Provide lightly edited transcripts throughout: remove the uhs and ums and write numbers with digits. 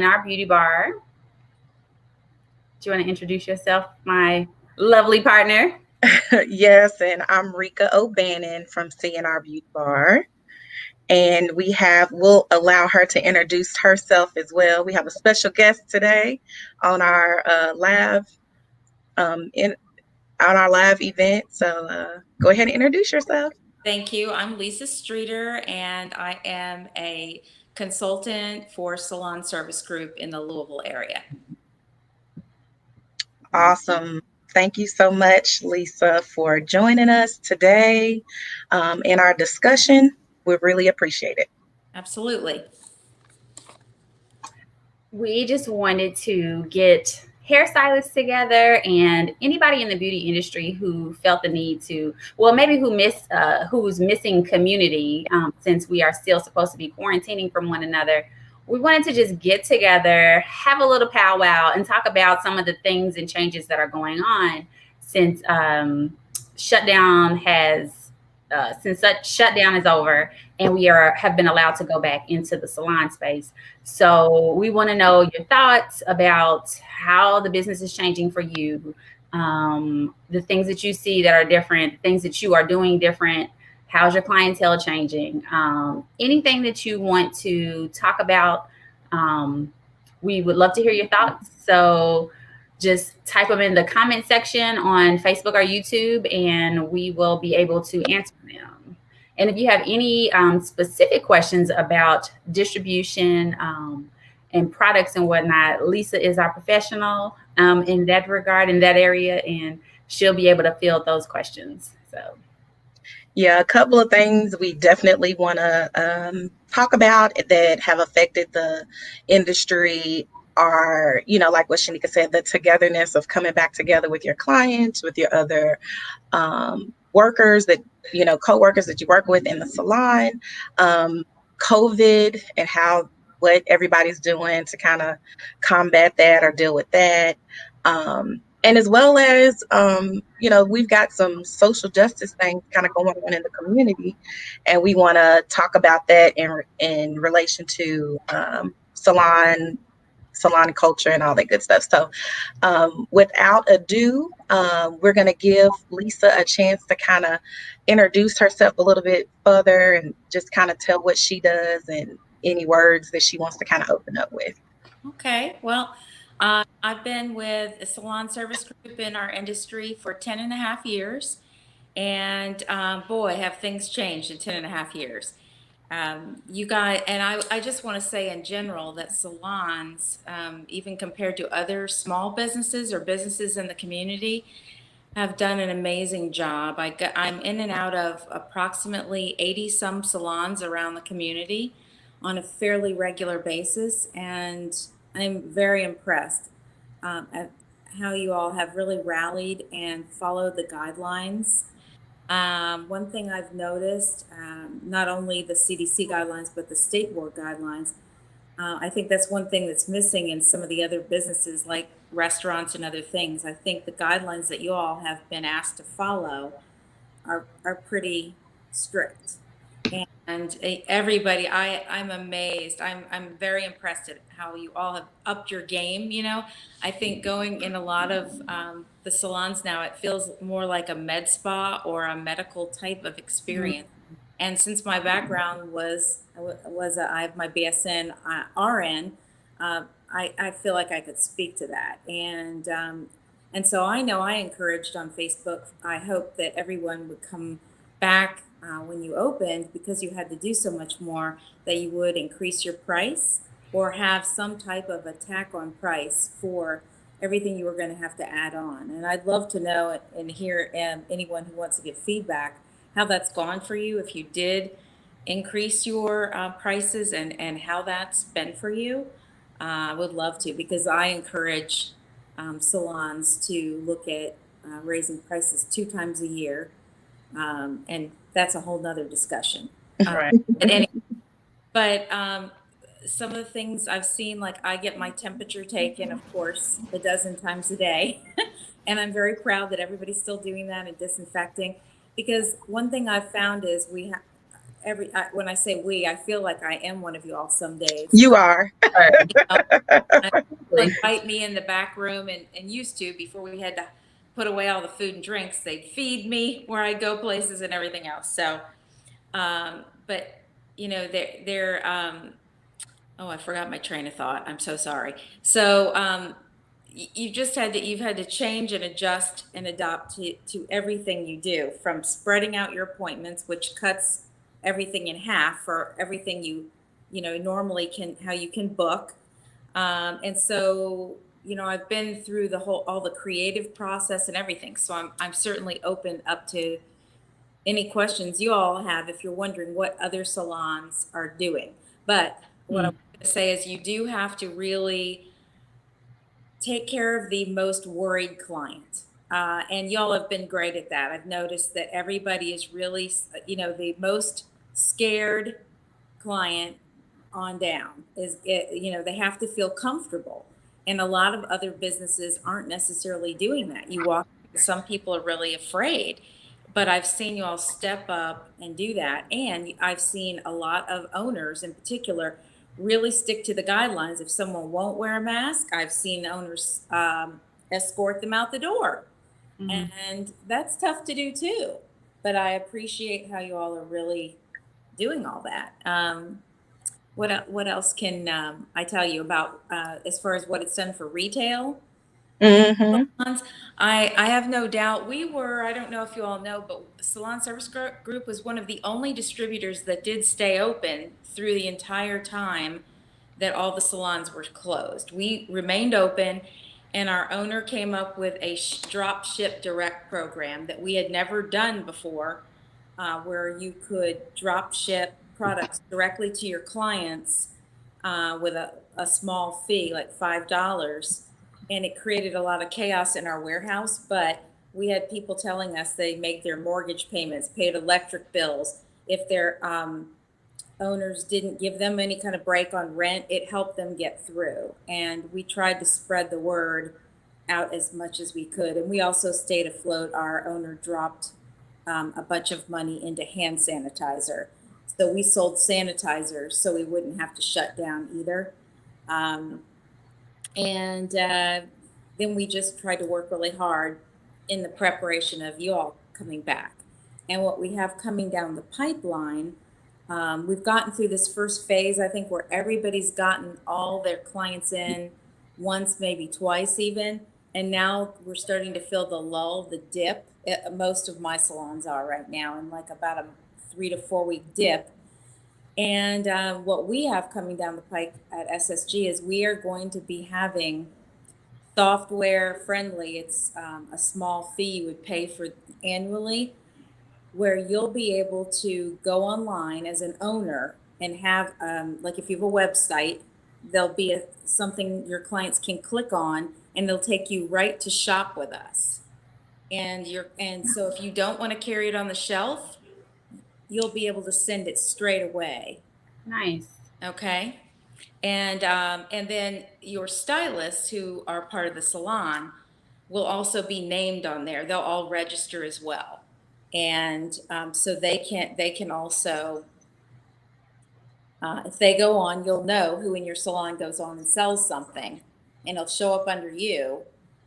in our beauty bar. Do you want to introduce yourself, my lovely partner? Yes, and I'm Rika O'Bannon from CNR Beauty Bar. And we'll allow her to introduce herself as well. We have a special guest today on our live in on our live event. So go ahead and introduce yourself. Thank you. I'm Lisa Streeter, and I am a consultant for Salon Service Group in the Louisville area. Awesome. Thank you so much, Lisa, for joining us today in our discussion. We really appreciate it. Absolutely. We just wanted to get hairstylists together and anybody in the beauty industry who felt the need to, well, maybe who's missing community, since we are still supposed to be quarantining from one another. We wanted to just get together, have a little powwow, and talk about some of the things and changes that are going on since shutdown has since such shutdown is over and we have been allowed to go back into the salon space. So we want to know your thoughts about how the business is changing for you, the things that you see that are different, things that you are doing different. How's your clientele changing? Anything that you want to talk about, um, we would love to hear your thoughts. So just type them in the comment section on Facebook or YouTube, and we will be able to answer them. And if you have any specific questions about distribution and products and whatnot, Lisa is our professional in that regard, in that area, and she'll be able to field those questions. So, Yeah, a couple of things we definitely want to talk about that have affected the industry are, like what Shanika said, the togetherness of coming back together with your clients, with your other workers co-workers that you work with in the salon, COVID and what everybody's doing to kind of combat that or deal with that. And as well as, we've got some social justice things kind of going on in the community, and we want to talk about that in relation to salon culture and all that good stuff. So without ado, we're going to give Lisa a chance to kind of introduce herself a little bit further and just kind of tell what she does and any words that she wants to kind of open up with. Okay. Well, I've been with a Salon Service Group in our industry for 10 and a half years. And boy, have things changed in 10 and a half years. You guys, and I just want to say in general that salons, even compared to other small businesses or businesses in the community, have done an amazing job. I'm in and out of approximately 80 some salons around the community on a fairly regular basis, and I'm very impressed at how you all have really rallied and followed the guidelines. One thing I've noticed, not only the CDC guidelines, but the state board guidelines, I think that's one thing that's missing in some of the other businesses like restaurants and other things. I think the guidelines that you all have been asked to follow are pretty strict. And everybody, I'm amazed. I'm very impressed at how you all have upped your game. I think going in a lot of the salons now, it feels more like a med spa or a medical type of experience. And since my background I have my BSN RN, I feel like I could speak to that. And so I know I encouraged on Facebook. I hope that everyone would come back when you opened, because you had to do so much more, that you would increase your price or have some type of attack on price for everything you were going to have to add on. And I'd love to know and hear anyone who wants to give feedback how that's gone for you, if you did increase your prices, and how that's been for you. I would love to, because I encourage salons to look at raising prices 2 times a year. And that's a whole nother discussion. right. But some of the things I've seen, like I get my temperature taken, of course, a dozen times a day. And I'm very proud that everybody's still doing that and disinfecting. Because one thing I've found is when I say we, I feel like I am one of you all some days. You are. They invite me in the back room, and used to, before we had to put away all the food and drinks, they'd feed me where I go places and everything else. So, but oh, I forgot my train of thought. I'm so sorry. So, you've had to change and adjust and adopt to everything you do, from spreading out your appointments, which cuts everything in half for everything normally how you can book. And so, I've been through all the creative process and everything. So I'm certainly open up to any questions you all have if you're wondering what other salons are doing. But what I want to say is, you do have to really take care of the most worried client. And y'all have been great at that. I've noticed that everybody is really, the most scared client on down they have to feel comfortable. And a lot of other businesses aren't necessarily doing that. Some people are really afraid, but I've seen you all step up and do that. And I've seen a lot of owners in particular really stick to the guidelines. If someone won't wear a mask, I've seen owners escort them out the door. And that's tough to do too. But I appreciate how you all are really doing all that. What else can I tell you about as far as what it's done for retail? I have no doubt. I don't know if you all know, but Salon Service Group was one of the only distributors that did stay open through the entire time that all the salons were closed. We remained open, and our owner came up with a drop ship direct program that we had never done before, where you could drop ship products directly to your clients with a small fee, like $5. And it created a lot of chaos in our warehouse, but we had people telling us they make their mortgage payments, paid electric bills. If their owners didn't give them any kind of break on rent, it helped them get through. And we tried to spread the word out as much as we could. And we also stayed afloat. Our owner dropped a bunch of money into hand sanitizer. So we sold sanitizers so we wouldn't have to shut down either. And then we just tried to work really hard in the preparation of you all coming back. And what we have coming down the pipeline, we've gotten through this first phase, I think, where everybody's gotten all their clients in once, maybe twice even. And now we're starting to feel the lull, the dip. Most of my salons are right now in like about a 3 to 4 week dip. And what we have coming down the pike at SSG is we are going to be having software friendly. It's a small fee you would pay for annually, where you'll be able to go online as an owner and have, like if you have a website, there'll be something your clients can click on, and they'll take you right to shop with us. And so if you don't want to carry it on the shelf, you'll be able to send it straight away. Nice. Okay. And then your stylists, who are part of the salon, will also be named on there. They'll all register as well. And so they can also, if they go on, you'll know who in your salon goes on and sells something, and it'll show up under you.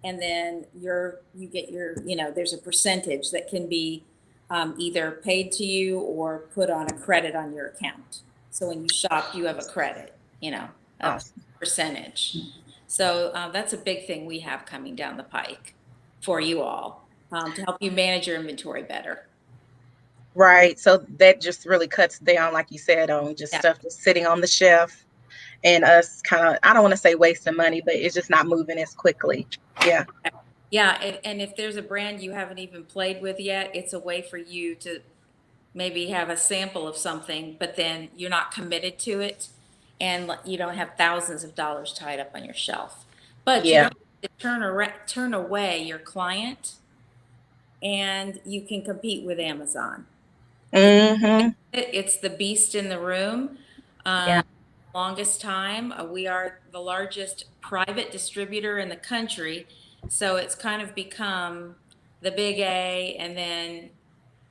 And then you get there's a percentage that can be either paid to you or put on a credit on your account. So when you shop, you have a credit, Awesome. percentage. So that's a big thing we have coming down the pike for you all, to help you manage your inventory better. Right. So that just really cuts down, like you said, on just stuff just sitting on the shelf, and us kind of, I don't want to say wasting money, but it's just not moving as quickly. Yeah. Yeah. And if there's a brand you haven't even played with yet, it's a way for you to maybe have a sample of something, but then you're not committed to it, and you don't have thousands of dollars tied up on your shelf. But you don't have to turn away your client, and you can compete with Amazon. It's the beast in the room. Longest time. We are the largest private distributor in the country. So it's kind of become the big A, and then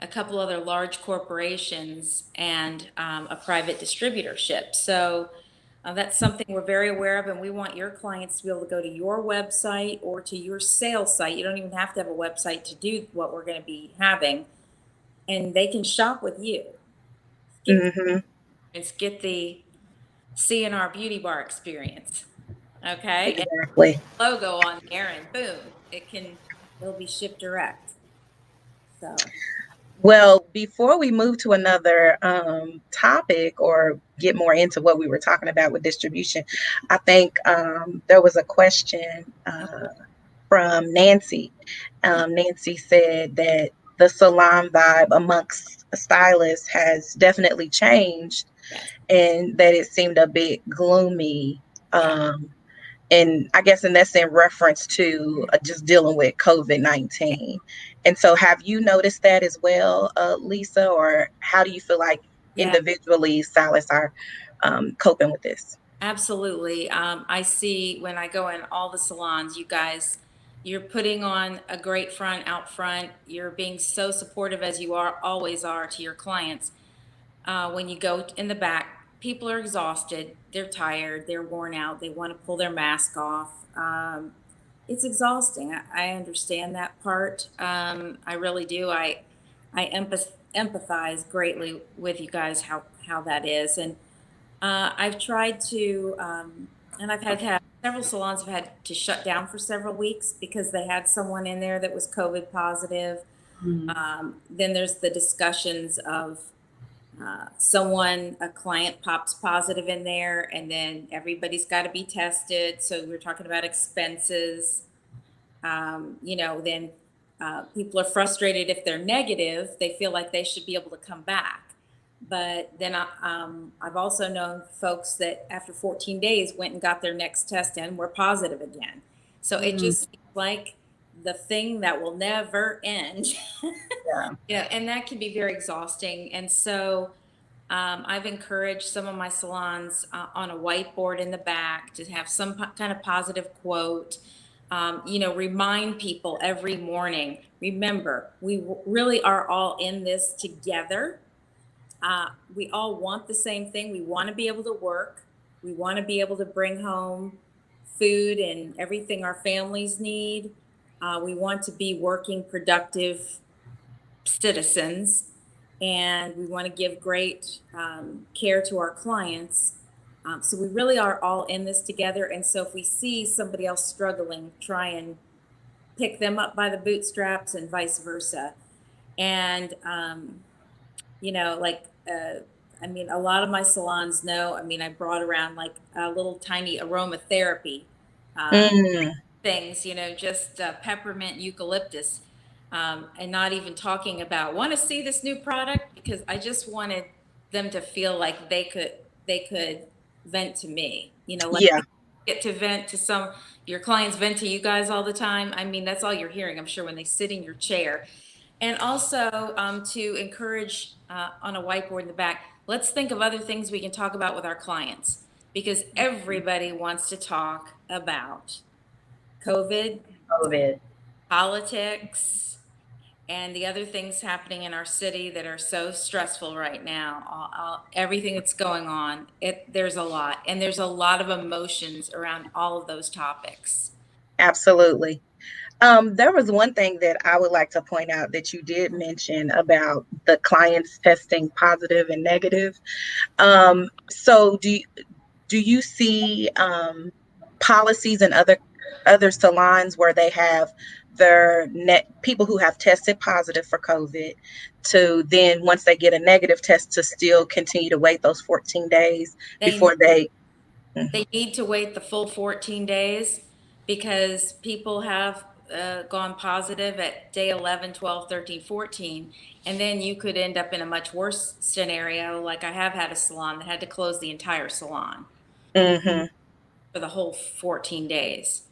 a couple other large corporations, and a private distributorship. So that's something we're very aware of, and we want your clients to be able to go to your website or to your sales site. You don't even have to have a website to do what we're going to be having, and they can shop with you. Mm-hmm. Get the CNR Beauty Bar experience. Okay, and Exactly. logo on there, and boom, it'll be shipped direct. So Well, before we move to another topic or get more into what we were talking about with distribution, I think there was a question from Nancy. Nancy said that the salon vibe amongst stylists has definitely changed yes, and that it seemed a bit gloomy. yeah. And I guess, and that's in reference to just dealing with COVID-19. And so, have you noticed that as well, Lisa, or how do you feel like Yeah, individually stylists are coping with this? absolutely. I see when I go in all the salons, you guys, you're putting on a great front out front. You're being so supportive as you always are to your clients. When you go in the back, people are exhausted. They're tired. They're worn out. They want to pull their mask off. It's exhausting. I understand that part. I really do. I empathize greatly with you guys how that is, and I've tried to, and I've had to have several salons have had to shut down for several weeks because they had someone in there that was COVID positive. Mm. Then there's the discussions of a client pops positive in there, and then everybody's got to be tested. So we're talking about expenses. Then people are frustrated if they're negative. They feel like they should be able to come back. But then I've also known folks that after 14 days went and got their next test and were positive again. So it Mm. just seems like the thing that will never end. Yeah. Yeah, and that can be very exhausting. And so I've encouraged some of my salons on a whiteboard in the back to have some kind of positive quote. Remind people every morning. Remember, we really are all in this together. We all want the same thing. We want to be able to work. We want to be able to bring home food and everything our families need. We want to be working, productive citizens, and we want to give great care to our clients. So we really are all in this together. And so if we see somebody else struggling, try and pick them up by the bootstraps and vice versa. And, like, a lot of my salons know, I brought around like a little tiny aromatherapy Mm, things, just peppermint, eucalyptus, and not even talking about want to see this new product, because I just wanted them to feel like they could vent to me, like yeah, get to vent to your clients vent to you guys all the time. That's all you're hearing, I'm sure, when they sit in your chair. And also to encourage on a whiteboard in the back, let's think of other things we can talk about with our clients, because everybody wants to talk about COVID, COVID. politics, and the other things happening in our city that are so stressful right now. Everything that's going on, there's a lot, and there's a lot of emotions around all of those topics. absolutely. There was one thing that I would like to point out that you did mention about the clients testing positive and negative. So do you see policies in other salons where they have their net people who have tested positive for COVID to then once they get a negative test to still continue to wait those 14 days They before they Mhm. They need to wait the full 14 days because people have gone positive at day 11, 12, 13, 14. And then you could end up in a much worse scenario. Like, I have had a salon that had to close the entire salon Mhm. for the whole 14 days.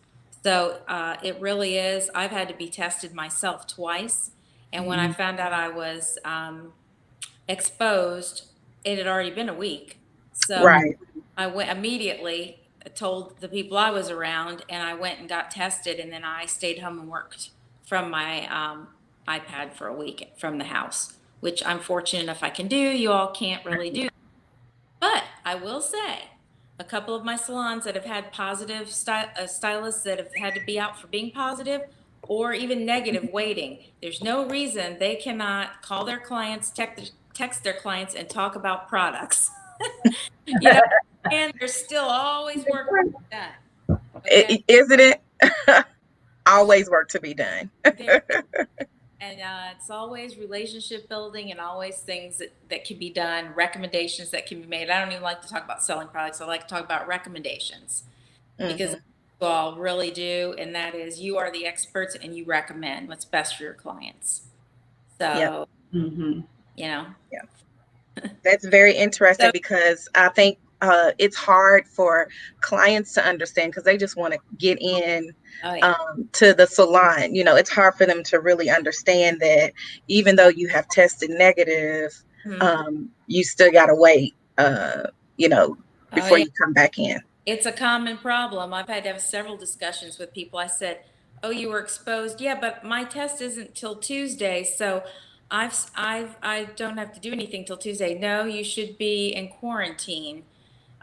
So it really is. I've had to be tested myself twice. And when I Mm. found out I was exposed, it had already been a week. So Mm. Right. I went immediately, told the people I was around, and I went and got tested, and then I stayed home and worked from my iPad for a week from the house, which I'm fortunate enough I can do. You all can't really do. But I will say, a couple of my salons that have had positive stylists that have had to be out for being positive or even negative waiting, there's no reason they cannot call their clients, text their clients, and talk about products. You know, and there's still always work to be done. Okay. Isn't it? Always work to be done. And it's always relationship building and always things that can be done, recommendations that can be made. I don't even like to talk about selling products. I like to talk about recommendations because Mhm. you all really do. And that is, you are the experts and you recommend what's best for your clients. Yep. So, Mm-hmm. you know, That's very interesting so, because I think it's hard for clients to understand because they just want to get in oh yeah. to the salon. It's hard for them to really understand that even though you have tested negative, you still got to wait, Oh before yeah. you come back in. It's a common problem. I've had to have several discussions with people. I said, "Oh, you were exposed." Yeah, but my test isn't till Tuesday, so I don't have to do anything till Tuesday. No, you should be in quarantine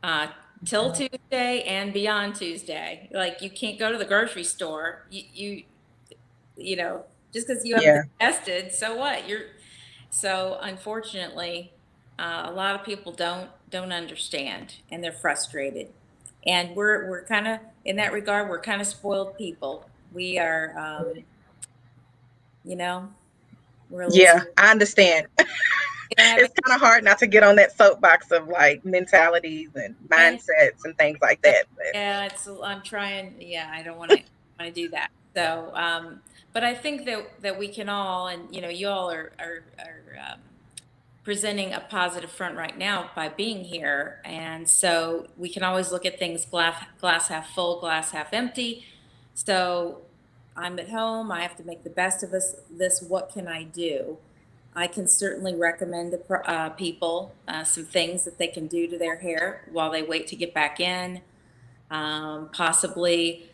uh, till Tuesday and beyond Tuesday. Like you can't go to the grocery store. You know, just because you haven't Yeah. been tested, so what? So unfortunately, a lot of people don't understand, and they're frustrated. And we're kind of in that regard, we're kind of spoiled people. We are, you know, we're a little. Yeah, I understand. We don't have It's kind of hard not to get on that soapbox of like mentalities and and mindsets and things like that. But yeah, I'm trying. Yeah, I don't want to do that. So, but I think that we can all, and you all are presenting a positive front right now by being here. And so we can always look at things glass half full, glass half empty. So I'm at home. I have to make the best of this. What can I do? I can certainly recommend to people some things that they can do to their hair while they wait to get back in. Possibly,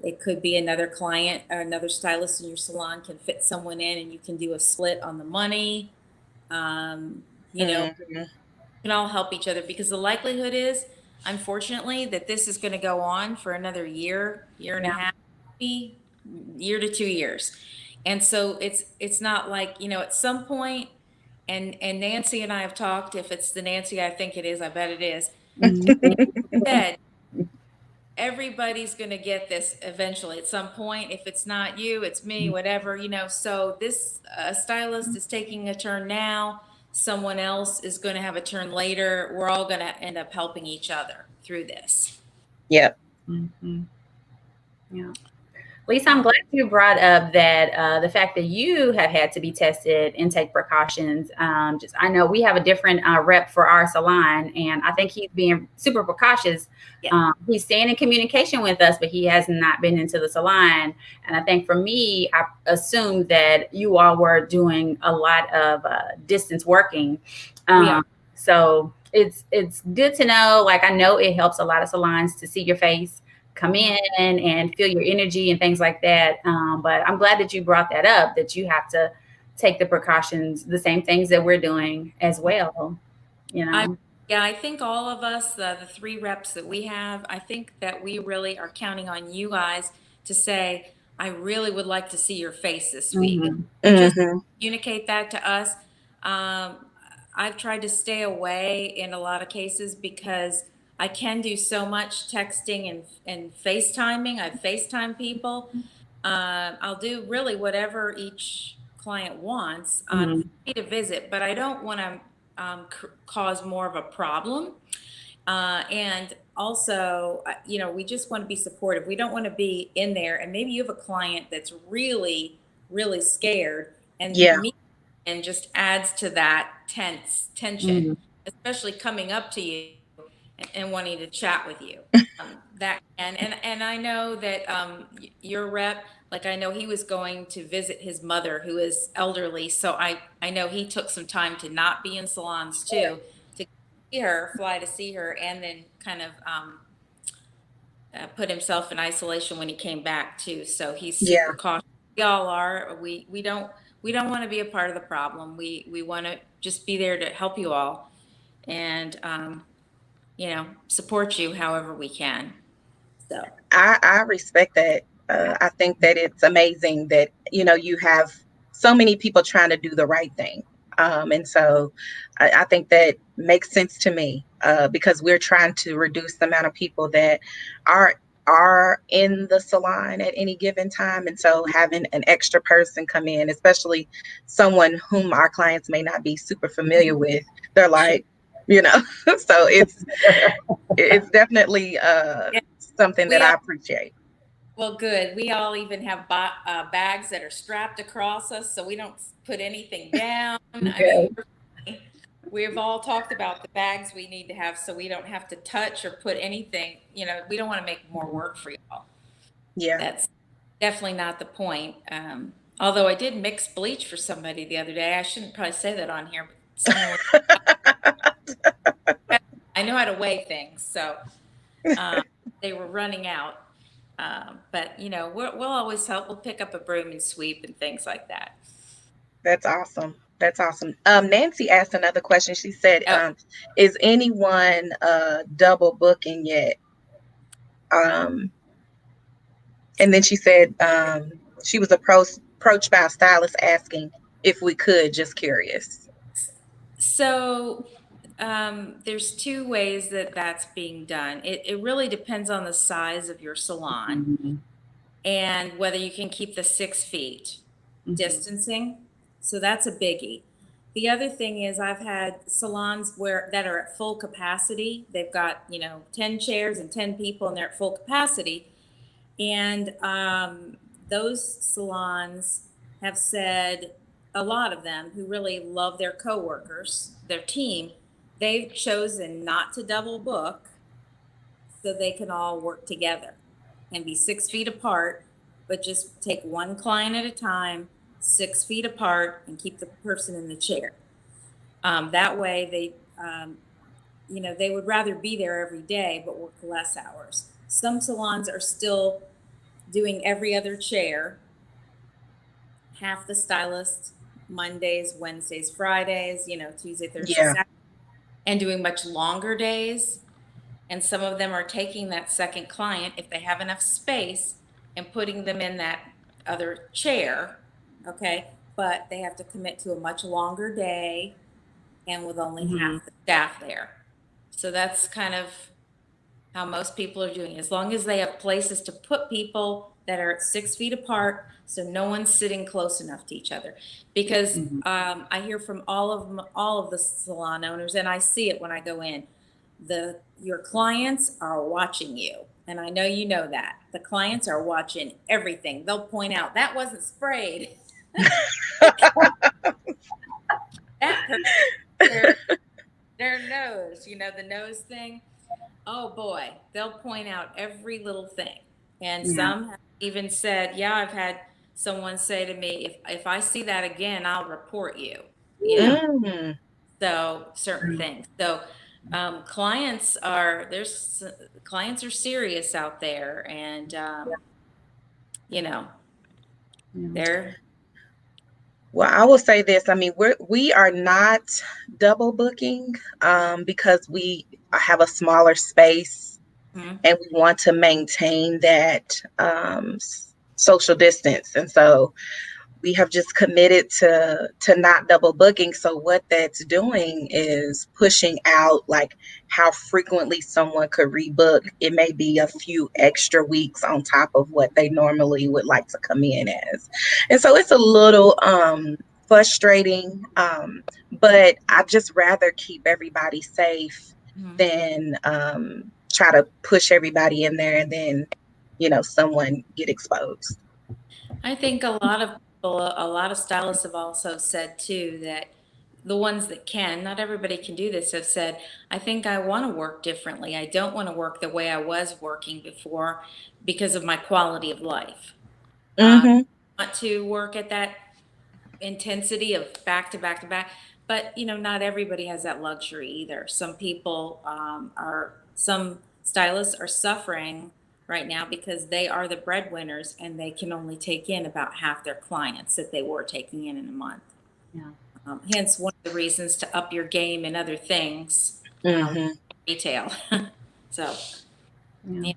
it could be another client or another stylist in your salon can fit someone in, and you can do a split on the money. Um, you know, mhm. we can all help each other because the likelihood is, unfortunately, that this is going to go on for another year and a Yeah. half, maybe year to 2 years. And so it's not like, at some point, and Nancy and I have talked, if it's the Nancy I think it is, I bet it is, Mhm. said everybody's going to get this eventually at some point. If it's not you, it's me, whatever, so this stylist is taking a turn now, someone else is going to have a turn later. We're all going to end up helping each other through this. Yep. Mhm. Yeah. Lisa, I'm glad you brought up that the fact that you have had to be tested and take precautions. Just I know we have a different rep for our salon, and I think he's being super precautious. Yeah. He's staying in communication with us, but he has not been into the salon. And I think for me, I assumed that you all were doing a lot of distance working. We are. So it's good to know. Like I know it helps a lot of salons to see your face come in and feel your energy and things like that. But I'm glad that you brought that up, that you have to take the precautions, the same things that we're doing as well, you I know? Yeah, I think all of us, the three reps that we have, I think that we really are counting on you guys to say, I really would like to see your face this week. Mm-hmm. You just Mhm. communicate that to us. I've tried to stay away in a lot of cases because I can do so much texting and FaceTiming. I FaceTime people. I'll do really whatever each client wants. I'm Mm-hmm. happy to visit, but I don't want to cause more of a problem. And also, we just want to be supportive. We don't want to be in there. And maybe you have a client that's really, really scared, and Yeah. me and just adds to that tension, Mm-hmm. especially coming up to you and wanting to chat with you. That and I know that your rep, like I know he was going to visit his mother who is elderly, so I know he took some time to not be in salons too, to see her, fly to see her, and then kind of put himself in isolation when he came back too. So he's super Yeah. cautious. we all are. We don't want to be a part of the problem. We want to just be there to help you all and support you however we can. So I respect that. I think that it's amazing that, you have so many people trying to do the right thing. And so I think that makes sense to me, because we're trying to reduce the amount of people that are are in the salon at any given time. And so having an extra person come in, especially someone whom our clients may not be super familiar with, they're like, so it's definitely yeah, something that we I all appreciate. well, good. We all even have bags that are strapped across us, so we don't put anything down. I mean, Good. we've all talked about the bags we need to have, so we don't have to touch or put anything. We don't want to make more work for y'all. Yeah. That's definitely not the point. Although I did mix bleach for somebody the other day. I shouldn't probably say that on here, but someone I know how to weigh things, so they were running out. But we'll always help. We'll pick up a broom and sweep and things like that. That's awesome. That's awesome. Nancy asked another question. She said, Oh, is anyone double booking yet? Um, and then she said, she was approached by a stylist asking if we could, just curious. so there's two ways that that's being done. It really depends on the size of your salon Mhm. and whether you can keep the 6 feet Mhm. distancing. So that's a biggie. The other thing is I've had salons that are at full capacity. They've got, 10 chairs and 10 people and they're at full capacity. And those salons have said, a lot of them who really love their coworkers, their team, they've chosen not to double book so they can all work together and be 6 feet apart, but just take one client at a time, 6 feet apart, and keep the person in the chair. That way, they would rather be there every day but work less hours. Some salons are still doing every other chair, half the stylist, Mondays, Wednesdays, Fridays, Tuesday, Thursday, Yeah. Saturday, and doing much longer days. And some of them are taking that second client, if they have enough space, and putting them in that other chair, okay? But they have to commit to a much longer day and with only Mhm. half the staff there. So that's kind of how most people are doing. As long as they have places to put people that are 6 feet apart, so no one's sitting close enough to each other. Because Mhm. I hear from all of the salon owners, and I see it when I go in. Your clients are watching you, and I know you know that. The clients are watching everything. They'll point out that wasn't sprayed. That hurt their nose. The nose thing. Oh boy, they'll point out every little thing. And Yeah. some have even said, yeah, I've had someone say to me, if I see that again, I'll report you, you know, Mm, so certain things. So clients are serious out there and, you know, Yeah. they're, well, I will say this. I mean, we are not double booking, because we have a smaller space mhm. and we want to maintain that social distance. And so we have just committed to not double booking. So what that's doing is pushing out like how frequently someone could rebook. It may be a few extra weeks on top of what they normally would like to come in as. And so it's a little frustrating, but I just rather keep everybody safe Mhm. than try to push everybody in there and then someone get exposed. I think a lot of people, a lot of stylists have also said too that the ones that can, not everybody can do this, have said, I think I want to work differently. I don't want to work the way I was working before because of my quality of life. Hmm. I want to work at that intensity of back to back to back. But not everybody has that luxury either. Some stylists are suffering right now because they are the breadwinners and they can only take in about half their clients that they were taking in a month. Yeah. Hence one of the reasons to up your game and other things, Mm-hmm. retail. So, Yeah. yeah.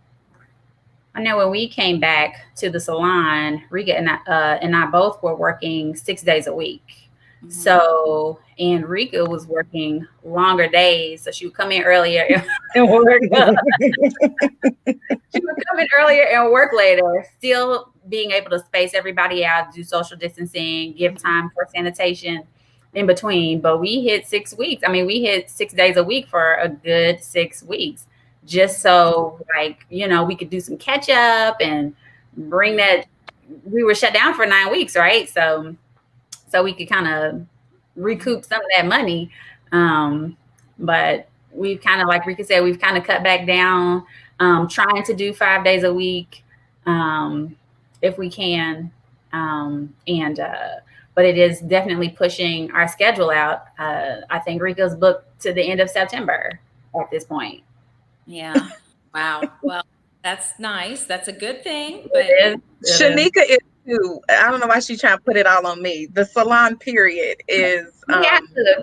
I know when we came back to the salon, Rika and I both were working 6 days a week. So, and Rika was working longer days, so she would come in earlier and work. She would come in earlier and work later, still being able to space everybody out, do social distancing, give time for sanitation in between. But we hit 6 weeks. I mean, we hit 6 days a week for a good 6 weeks, just so like, we could do some catch up and bring that. We were shut down for 9 weeks, right? So we could kind of recoup some of that money. But we've kind of, like Rika said, we've kind of cut back down, trying to do 5 days a week, if we can. But it is definitely pushing our schedule out. I think Rika's booked to the end of September at this point. Yeah. Wow. Well, that's nice. That's a good thing. But Shanika is too. I don't know why she's trying to put it all on me. The salon period is.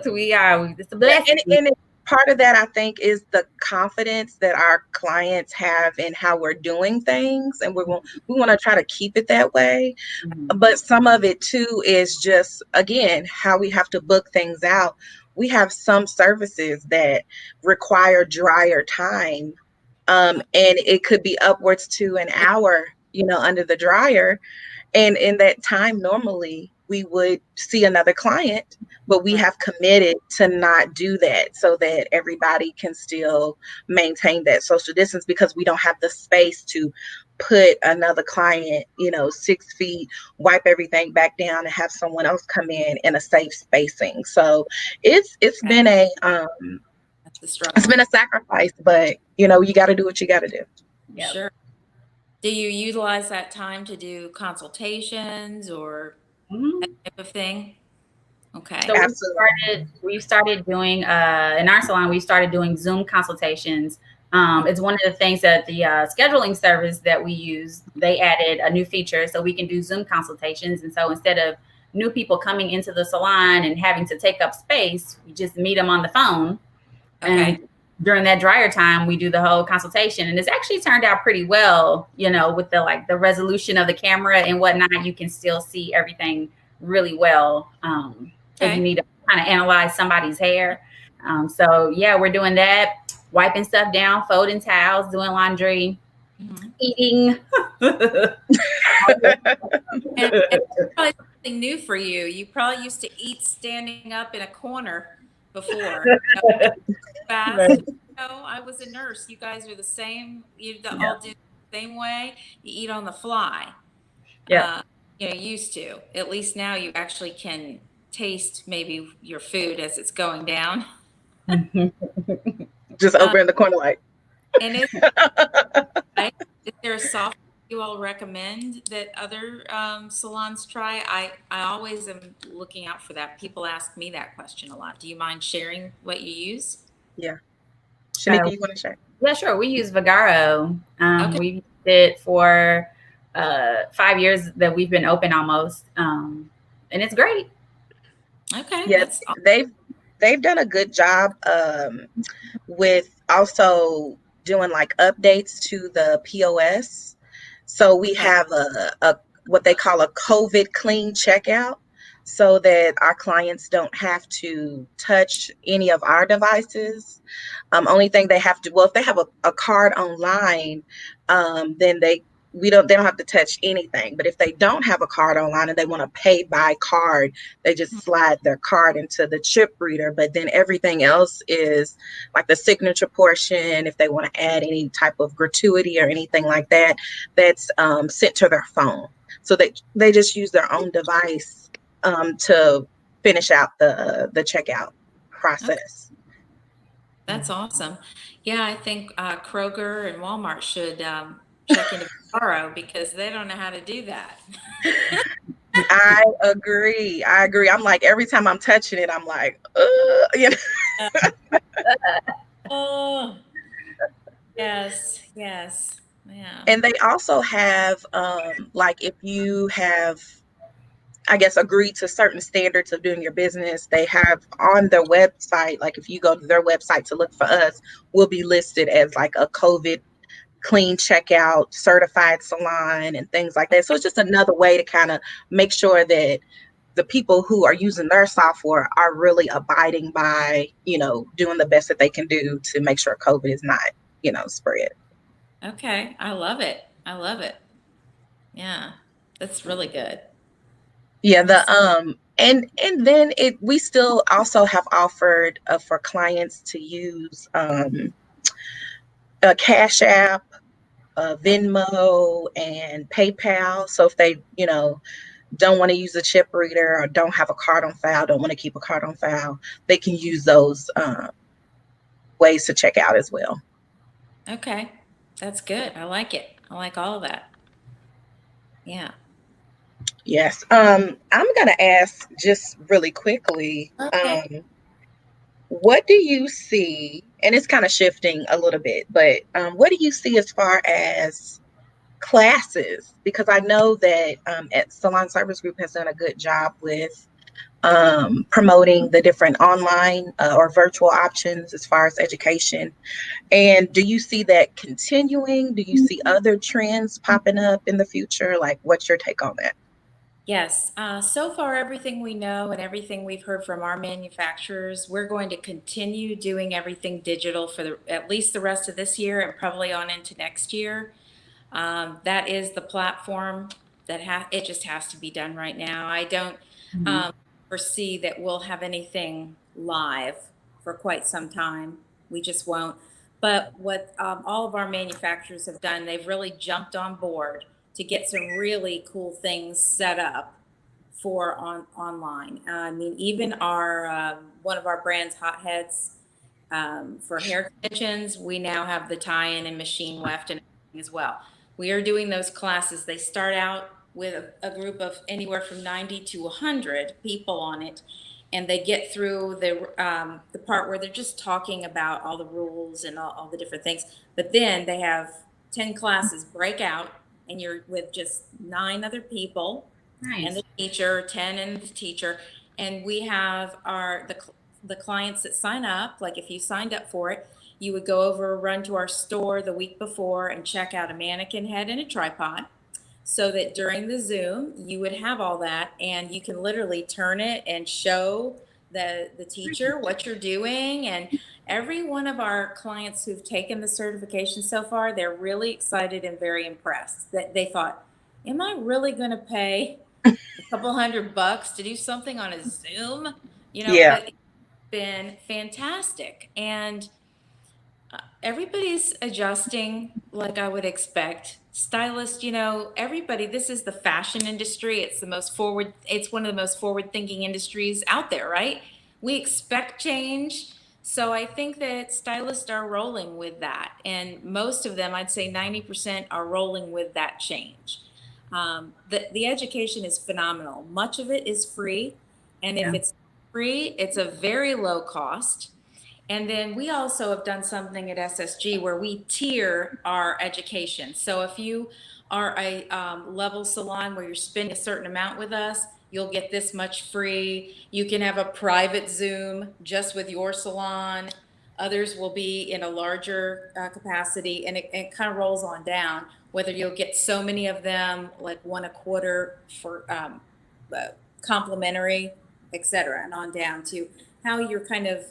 We are. It's a blessing. And part of that, I think, is the confidence that our clients have in how we're doing things, and we want to try to keep it that way. Mhm. But some of it too is just, again, how we have to book things out. We have some services that require drier time, and it could be upwards to an hour, under the dryer. And in that time, normally we would see another client, but we have committed to not do that so that everybody can still maintain that social distance, because we don't have the space to put another client, 6 feet, wipe everything back down, and have someone else come in a safe spacing. So it's been that's the struggle. it's been a sacrifice, but you got to do what you got to do. Yep. Sure. Do you utilize that time to do consultations or that type of thing? Okay. So we started doing in our salon. We started doing Zoom consultations. It's one of the things that the scheduling service that we use, they added a new feature so we can do Zoom consultations. And so instead of new people coming into the salon and having to take up space, we just meet them on the phone. Okay. And during that dryer time, we do the whole consultation, and it's actually turned out pretty well. With the resolution of the camera and whatnot, you can still see everything really well. If you need to kind of analyze somebody's hair. So yeah, we're doing that, wiping stuff down, folding towels, doing laundry, eating. And probably something new for you. You probably used to eat standing up in a corner before. Fast. Right. I was a nurse. You guys are the same. You all do the same way. You eat on the fly. Yeah. Used to. At least now you actually can taste maybe your food as it's going down. Just over in the corner, like. And is there a software you all recommend that other salons try? I always am looking out for that. People ask me that question a lot. Do you mind sharing what you use? Yeah. Shanika, you want to share? Yeah, sure. We use Vagaro. Okay. We used it for 5 years that we've been open almost, and it's great. Okay. Yes, they've done a good job with also doing like updates to the POS. So we have a what they call a COVID clean checkout, so that our clients don't have to touch any of our devices. Only thing they have to, well, if they have a card online, then they don't have to touch anything. But if they don't have a card online and they want to pay by card, they just slide their card into the chip reader. But then everything else is like the signature portion. If they want to add any type of gratuity or anything like that, that's sent to their phone. So they just use their own device to finish out the checkout process. Okay. That's awesome. Yeah, I think Kroger and Walmart should check into Vagaro because they don't know how to do that. I agree. I'm like, every time I'm touching it, I'm like, Oh, yes. Yeah. And they also have, like if you have, I guess, agreed to certain standards of doing your business, they have on their website, like if you go to their website to look for us, we'll be listed as like a COVID clean checkout certified salon and things like that. So it's just another way to kind of make sure that the people who are using their software are really abiding by, doing the best that they can do to make sure COVID is not, spread. Okay. I love it. I love it. Yeah. That's really good. Yeah, the Awesome. and then we still also have offered for clients to use a Cash App, Venmo, and PayPal. So if they, don't want to use a chip reader or don't have a card on file, don't want to keep a card on file, they can use those ways to check out as well. Okay. That's good. I like it. I like all of that. Yeah. Yes. I'm gonna ask just really quickly, Okay. what do you see? And it's kind of shifting a little bit, but what do you see as far as classes? Because I know that at Salon Service Group has done a good job with promoting the different online or virtual options as far as education. And do you see that continuing? Do you see other trends popping up in the future? Like, what's your take on that? Yes. So far, everything we know and everything we've heard from our manufacturers, we're going to continue doing everything digital for at least the rest of this year and probably on into next year. That is the platform it just has to be done right now. I don't Mhm. um, foresee that we'll have anything live for quite some time. We just won't. But what all of our manufacturers have done, they've really jumped on board to get some really cool things set up for online. I mean, even our one of our brands, Hotheads, for hair extensions, we now have the tie-in and machine weft and everything as well. We are doing those classes. They start out with a group of anywhere from 90 to 100 people on it, and they get through the part where they're just talking about all the rules and all the different things. But then they have 10 classes break out, and you're with just 9 other people and Nice. the teacher, 10 and the teacher. And we have the clients that sign up, like if you signed up for it, you would go over, run to our store the week before and check out a mannequin head and a tripod so that during the Zoom, you would have all that and you can literally turn it and show the teacher what you're doing. And every one of our clients who've taken the certification so far, they're really excited and very impressed that they thought, am I really going to pay a couple $100 to do something on a Zoom? Yeah. But it's been fantastic. And everybody's adjusting like I would expect. Stylists, everybody, this is the fashion industry. It's one of the most forward thinking industries out there, right? We expect change. So I think that stylists are rolling with that. And most of them, I'd say 90% are rolling with that change. The education is phenomenal. Much of it is free. And if Yeah. it's free, it's a very low cost. And then we also have done something at SSG where we tier our education. So if you are a level salon where you're spending a certain amount with us, you'll get this much free. You can have a private Zoom just with your salon. Others will be in a larger capacity, and it kind of rolls on down. Whether you'll get so many of them, like one a quarter for complimentary, et cetera, and on down to how you're kind of,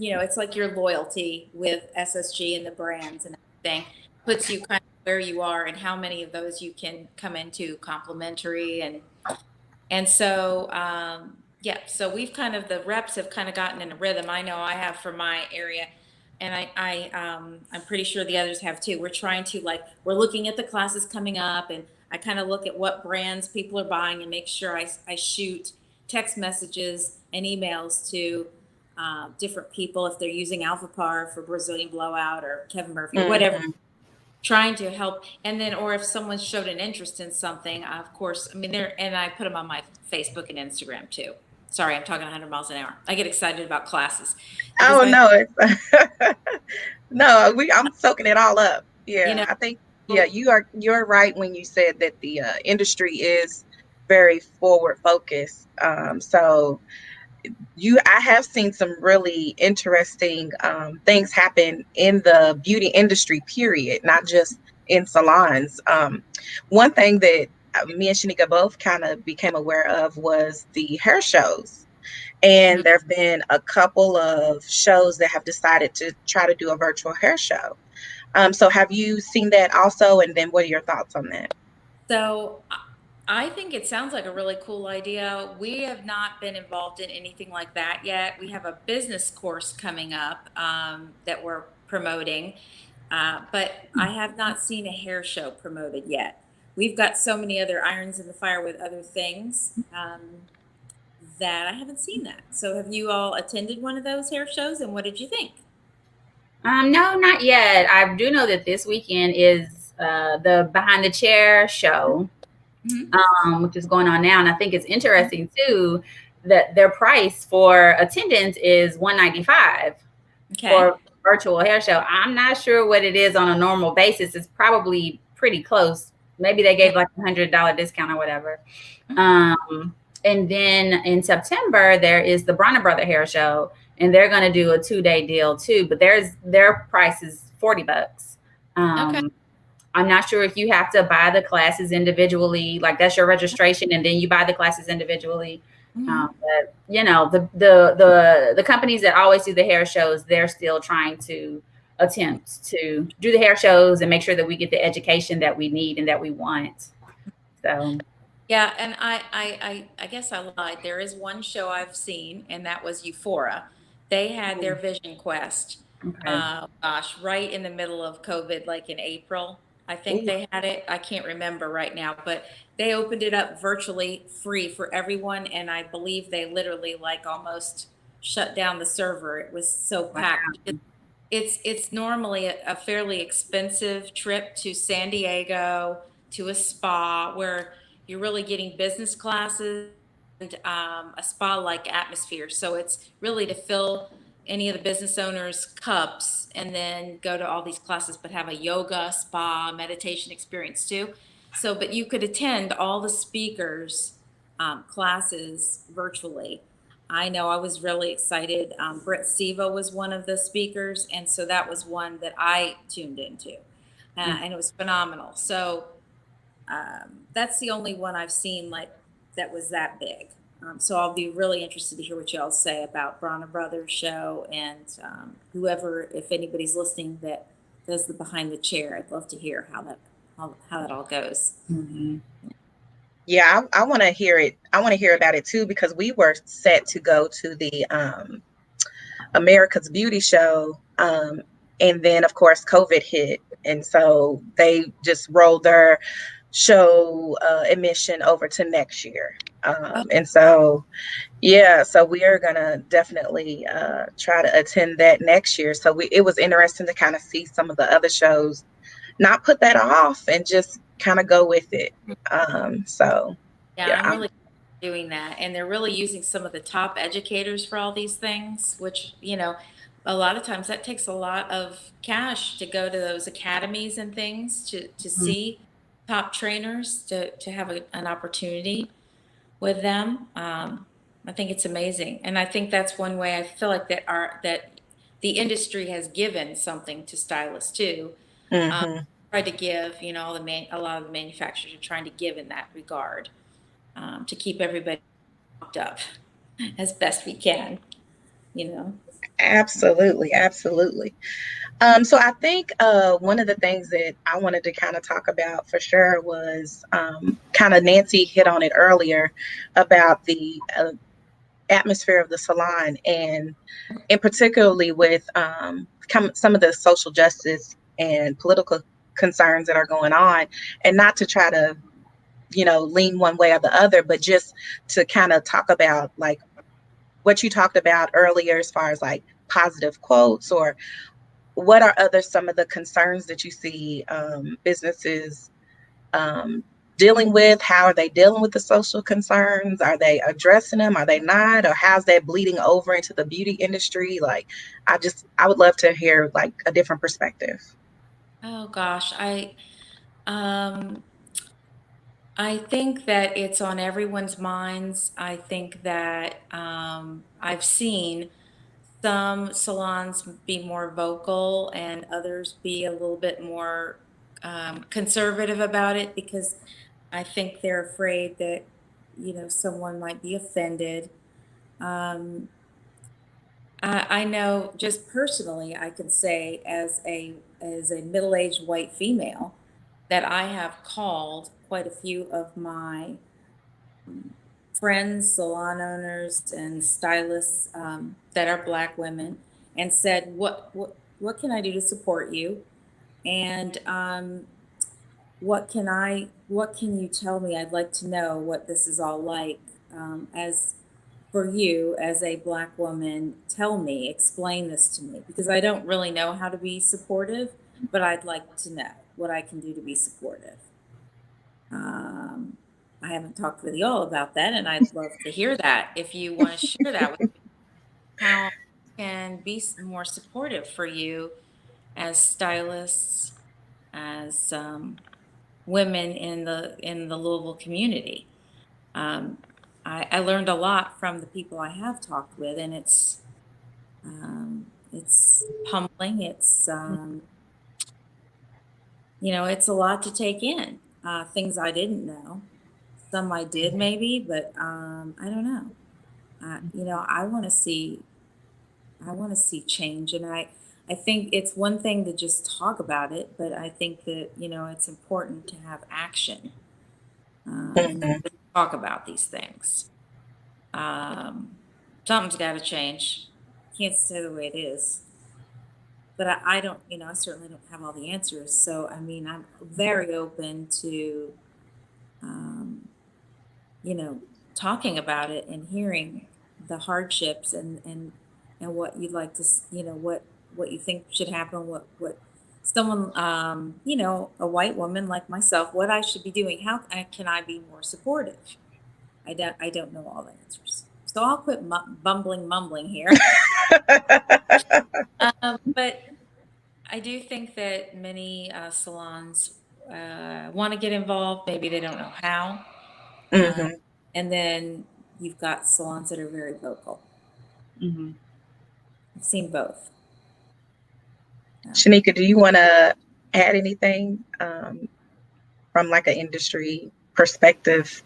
it's like your loyalty with SSG and the brands and everything puts you kind of where you are and how many of those you can come into complimentary. And so, yeah, so the reps have kind of gotten in a rhythm. I know I have for my area. And I'm pretty sure the others have too. We're trying to we're looking at the classes coming up, and I kind of look at what brands people are buying and make sure I shoot text messages and emails to different people if they're using Alpha Par for Brazilian Blowout or Kevin Murphy or whatever, Hmm. trying to help. And then, or if someone showed an interest in something, of course, I mean, and I put them on my Facebook and Instagram too. Sorry, I'm talking 100 miles an hour. I get excited about classes because Oh no, it's no, I'm soaking it all up. you Yeah, know, I think. Yeah, you're right when you said that the industry is very forward focused. So I have seen some really interesting things happen in the beauty industry, period, not just in salons. One thing that me and Shanika both kind of became aware of was the hair shows. And there have been a couple of shows that have decided to try to do a virtual hair show. So have you seen that also? And then what are your thoughts on that? So I think it sounds like a really cool idea. We have not been involved in anything like that yet. We have a business course coming up that we're promoting, but I have not seen a hair show promoted yet. We've got so many other irons in the fire with other things that I haven't seen that. So have you all attended one of those hair shows, and what did you think? No, not yet. I do know that this weekend is the Behind the Chair show, Mhm. which is going on now, and I think it's interesting too that their price for attendance is $195 Okay. for virtual hair show. I'm not sure what it is on a normal basis. It's probably pretty close. Maybe they gave like $100 discount or whatever. And then in September there is the Bronner Brother Hair Show, and they're going to do a 2-day deal too. But their price is $40. Okay. I'm not sure if you have to buy the classes individually, like that's your registration, and then you buy the classes individually. But you know, the companies that always do the hair shows, they're still trying to attempt to do the hair shows and make sure that we get the education that we need and that we want. So, Yeah, and I guess I lied. There is one show I've seen, and that was Euphoria. They had their Vision Quest, okay. gosh, right in the middle of COVID, like in April. I think Ooh, they had it. I can't remember right now, but they opened it up virtually free for everyone, and I believe they literally like almost shut down the server. It was so Wow. packed. It's normally a fairly expensive trip to San Diego to a spa where you're really getting business classes and a spa-like atmosphere. So it's really to fill any of the business owners' cups and then go to all these classes, but have a yoga, spa, meditation experience too. So, but you could attend all the speakers' classes virtually. I know I was really excited. Brett Siva was one of the speakers, and so that was one that I tuned into, and it was phenomenal. So that's the only one I've seen like that was that big. So I'll be really interested to hear what y'all say about Bronner Brothers show and whoever, if anybody's listening that does the behind the chair, I'd love to hear how that all goes. Mhm. yeah, I want to hear it. I want to hear about it too because we were set to go to the America's Beauty Show, and then of course COVID hit, and so they just rolled their show admission over to next year. Oh, And so yeah, so we are gonna definitely try to attend that next year. So it was interesting to kind of see some of the other shows, not put that off, and just kind of go with it. So yeah, yeah, I'm really doing that, and they're really using some of the top educators for all these things, which a lot of times that takes a lot of cash to go to those academies and things to see top trainers to have an opportunity with them. I think it's amazing, and I think that's one way I feel like that the industry has given something to stylists too. Um, hmm Tried to give, a lot of the manufacturers are trying to give in that regard to keep everybody locked up as best we can. You know. absolutely, absolutely. So I think one of the things that I wanted to kind of talk about for sure was kind of Nancy hit on it earlier about the atmosphere of the salon, and in particularly with some of the social justice and political concerns that are going on, and not to try to lean one way or the other, but just to kind of talk about like what you talked about earlier as far as like positive quotes, or what are other some of the concerns that you see businesses um, dealing with? How are they dealing with the social concerns? Are they addressing them? Are they not? Or how's that bleeding over into the beauty industry? Like, I would love to hear like a different perspective. Oh gosh, Um, I think that it's on everyone's minds. I think that I've seen some salons be more vocal and others be a little bit more conservative about it because I think they're afraid that, someone might be offended. Um, I know just personally, I can say as a middle-aged white female that I have called quite a few of my friends, salon owners, and stylists that are Black women, and said, "What can I do to support you? And what can you tell me? I'd like to know what this is all like as for you as a Black woman. Tell me, explain this to me, because I don't really know how to be supportive, but I'd like to know what I can do to be supportive." Um, I haven't talked with y'all about that, and I'd love to hear that. If you want to share that with me, how I can be more supportive for you as stylists, as women in the Louisville community. Um, I learned a lot from the people I have talked with, and it's humbling. It's a lot to take in. Things I didn't know. Some I did maybe, but I don't know. I want to see change, and I think it's one thing to just talk about it, but I think that it's important to have action. Mhm. To talk about these things. Um, Something's got to change. Can't stay the way it is. But I don't, I certainly don't have all the answers. So I mean, I'm very open to um, you know, talking about it and hearing the hardships and what you'd like to, what you think should happen, what someone, a white woman like myself, what I should be doing, how can I be more supportive? I don't know all the answers, so I'll quit mumbling here. But I do think that many salons want to get involved. Maybe they don't know how. Uh, Mhm. and then you've got salons that are very vocal. Mm-hmm. I've seen both. Yeah. Shanika, do you want to add anything from like an industry perspective?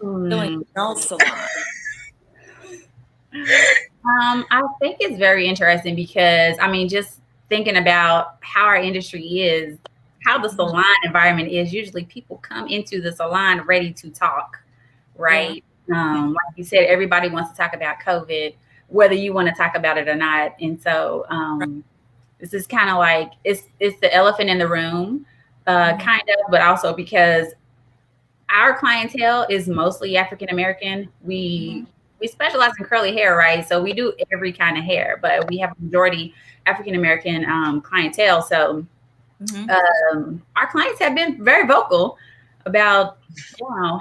Going Hmm. to y'all salon. I think it's very interesting because I mean, just thinking about how our industry is, how the Mhm. salon environment is. Usually, people come into the salon ready to talk, Yeah. right? Like you said, everybody wants to talk about COVID, whether you want to talk about it or not. And so, Right. this is kind of like it's the elephant in the room, Mhm. kind of, but also because our clientele is mostly African American. We Mhm. we specialize in curly hair, right? So we do every kind of hair, but we have a majority African American clientele. So Mhm. our clients have been very vocal about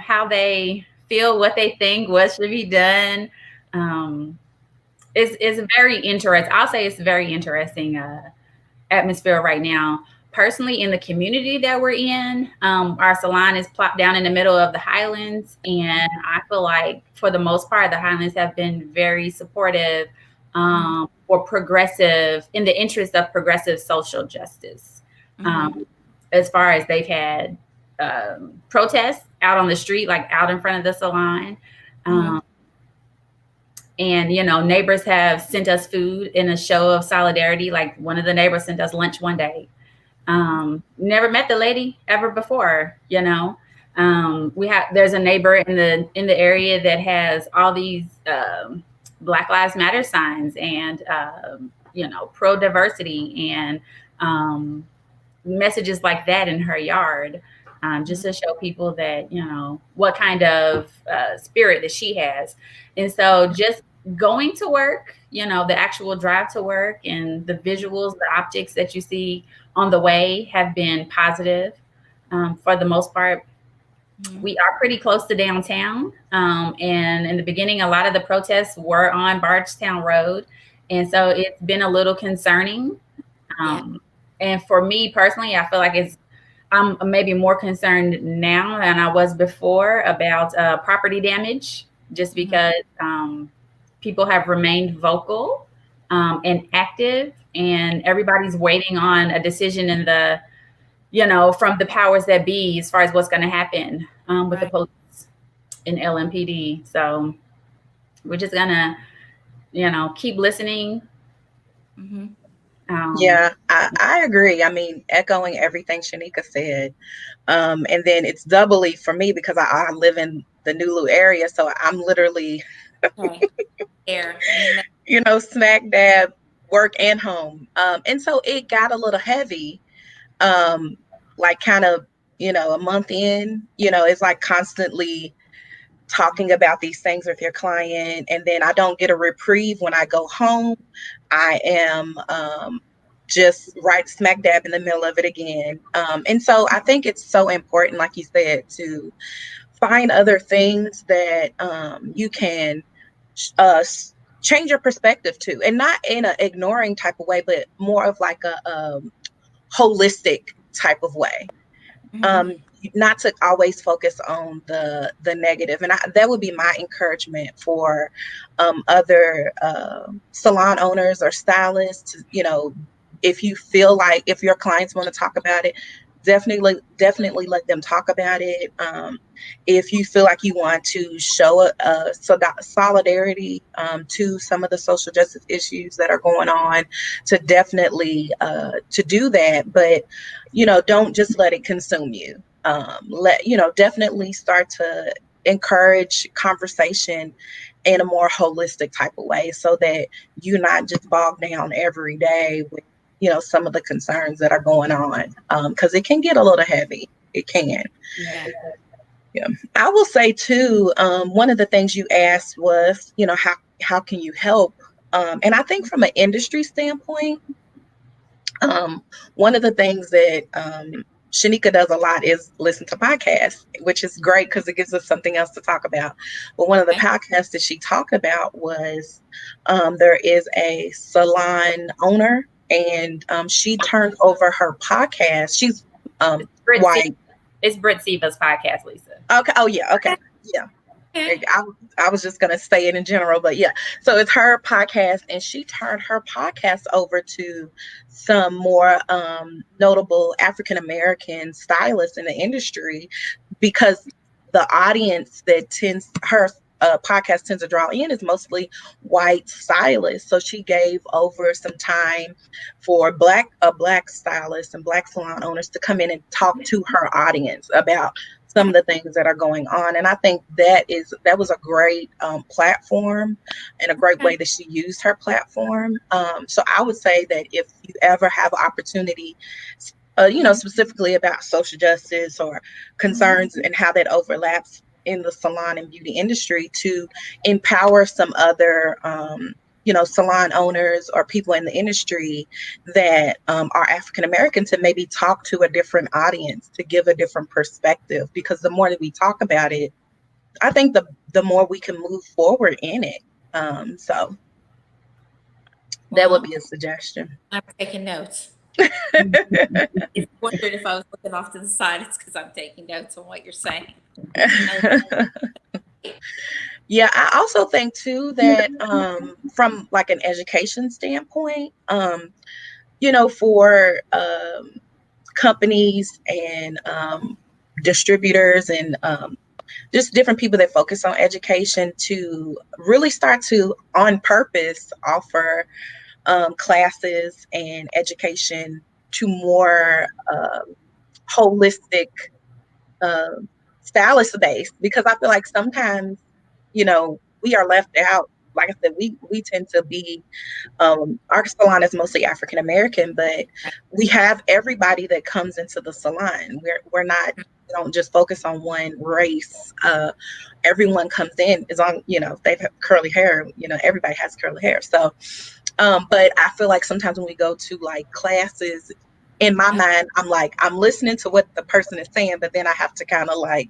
how they feel, what they think, what should be done. Um, it's very interesting. I'll say it's very interesting. Atmosphere right now. Personally, in the community that we're in, our salon is plopped down in the middle of the Highlands, and I feel like for the most part, the Highlands have been very supportive Mhm. or progressive in the interest of progressive social justice. Mhm. Um, as far as they've had protests out on the street, like out in front of the salon. Mhm. Um, and neighbors have sent us food in a show of solidarity. Like one of the neighbors sent us lunch one day. Never met the lady ever before. There's a neighbor in the area that has all these Black Lives Matter signs and pro diversity and messages like that in her yard, just Mhm. to show people that what kind of spirit that she has. And so just going to work, the actual drive to work and the visuals, the optics that you see on the way have been positive. For the most part, Mhm. we are pretty close to downtown, and in the beginning a lot of the protests were on Bardstown Road, and so it's been a little concerning. Yeah. um, And for me personally, I feel like I'm maybe more concerned now than I was before about property damage, just Mhm. because people have remained vocal and active, and everybody's waiting on a decision in the, from the powers that be as far as what's going to happen with the Right. police and LMPD. So we're just gonna, keep listening. Mhm. Um, Yeah, I agree. I mean, echoing everything Shanika said. And then it's doubly for me because I live in the Nulu area. So I'm literally, Okay. Air. I'm in smack dab work and home. And so it got a little heavy, um, like kind of, a month in, it's like constantly talking about these things with your client. And then I don't get a reprieve when I go home. I am just right smack dab in the middle of it again. And so I think it's so important, like you said, to find other things that you can uh, change your perspective to, and not in an ignoring type of way, but more of like a holistic type of way. Mhm. um Not to always focus on the negative, and that would be my encouragement for other salon owners or stylists. If you feel like, if your clients want to talk about it, definitely let them talk about it. If you feel like you want to show solidarity to some of the social justice issues that are going on, to definitely to do that. But don't just let it consume you. Definitely start to encourage conversation in a more holistic type of way, so that you're not just bogged down every day with some of the concerns that are going on, because it can get a little heavy. It can. Yeah. Yeah. I will say too, one of the things you asked was, how can you help? And I think from an industry standpoint, um, one of the things that Shanika does a lot is listen to podcasts, which is great because it gives us something else to talk about. But one of the Okay. podcasts that she talked about was, there is a salon owner, and she turned over her podcast. She's it's Brit Se- white. it's Brit Seva's podcast, Lisa. Okay. Oh yeah. Okay. Yeah. Okay. I was just going to say it in general, but yeah. So it's her podcast, and she turned her podcast over to some more notable African American stylists in the industry, because the audience that tends her podcast tends to draw in is mostly white stylists. So she gave over some time for black stylists and black salon owners to come in and talk to her audience about some of the things that are going on. And I think that was a great platform, and a great Okay. way that she used her platform. So I would say that if you ever have an opportunity, Mhm. specifically about social justice or Mhm. concerns and how that overlaps in the salon and beauty industry, to empower some other salon owners or people in the industry that are African American, to maybe talk to a different audience, to give a different perspective. Because the more that we talk about it, I think the more we can move forward in it. So that would Well, be a suggestion. I'm taking notes. If you wondered if I was looking off to the side, it's because I'm taking notes on what you're saying. I Yeah, I also think too that from like an education standpoint, for companies and distributors and just different people that focus on education, to really start to, on purpose, offer classes and education to more holistic uh, stylist base, because I feel like sometimes, we are left out. Like I said, we tend to be, our salon is mostly African American, but we have everybody that comes into the salon. We're not, we don't just focus on one race. Everyone comes in, as long, if they have curly hair, everybody has curly hair. So but I feel like sometimes when we go to like classes, in my mind, I'm like, I'm listening to what the person is saying, but then I have to kind of like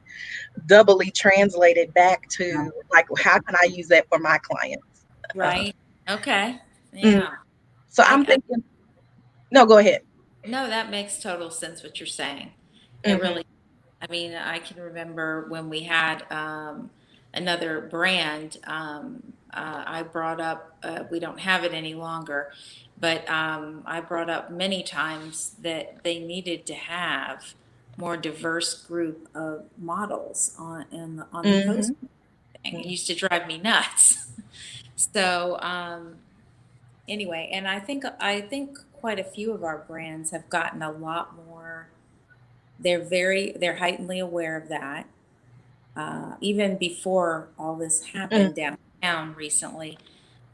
doubly translate it back to like, how can I use that for my clients? Uh, Right. Okay. mm. Yeah. So I'm I thinking, no, go ahead. No, that makes total sense what you're saying. It Mm-hmm. really, I mean, I can remember when we had another brand. I brought up, we don't have it any longer, but I brought up many times that they needed to have more diverse group of models on the post Mm-hmm. thing. It used to drive me nuts. So anyway, and I think quite a few of our brands have gotten a lot more. They're heightenedly aware of that. Even before all this happened Mm-hmm. downtown recently.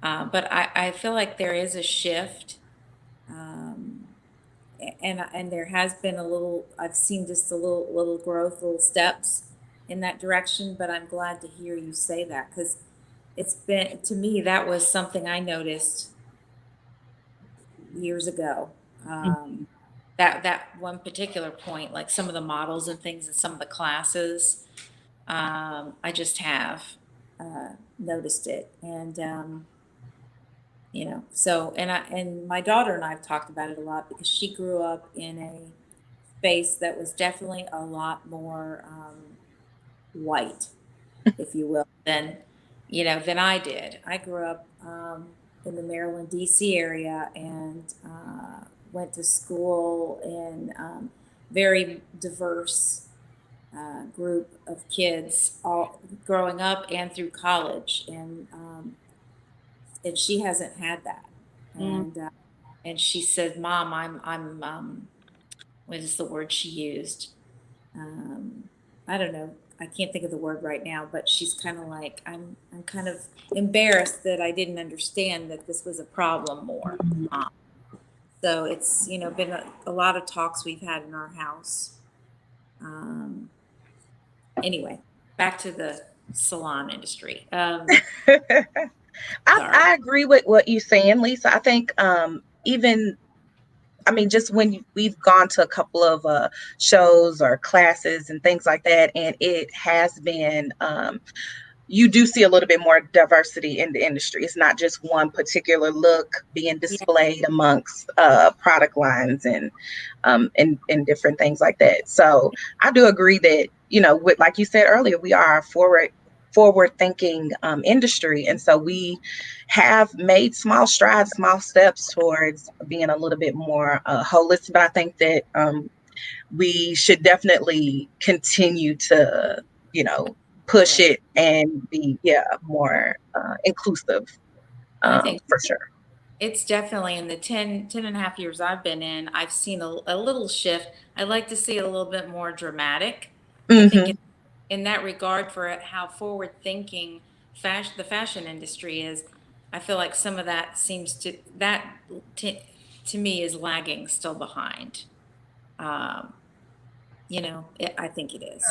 But I feel like there is a shift, um, and there has been a little. I've seen just a little growth, little steps in that direction. But I'm glad to hear you say that because it's been to me that was something I noticed years ago. Um, that one particular point, like some of the models and things in some of the classes, I just have noticed it, and so and my daughter and I have talked about it a lot because she grew up in a space that was definitely a lot more white, if you will, than I did. I grew up in the Maryland, D.C. area, and went to school in very diverse group of kids, all growing up and through college, and she hasn't had that, Mm, and she said, "Mom, I'm what is the word she used? Um, I don't know. I can't think of the word right now, but she's kind of like, I'm kind of embarrassed that I didn't understand that this was a problem more." mm. So it's been a lot of talks we've had in our house. Um, anyway, back to the salon industry. Sorry. I agree with what you're saying, Lisa. I think even I mean, just when we've gone to a couple of shows or classes and things like that, and it has been you do see a little bit more diversity in the industry. It's not just one particular look being Yeah. displayed amongst product lines and different things like that. So I do agree that with, like you said earlier, we are a forward thinking industry, and so we have made small strides, small steps towards being a little bit more holistic. But I think that we should definitely continue to, push Right. it and be, more inclusive I think for sure. it's definitely in the 10 and a half years I've been in, I've seen a little shift. I like to see it a little bit more dramatic. I think Hmm. in that regard for how forward thinking the fashion industry is, I feel like some of that to, to me is lagging still behind. Um, I think it is.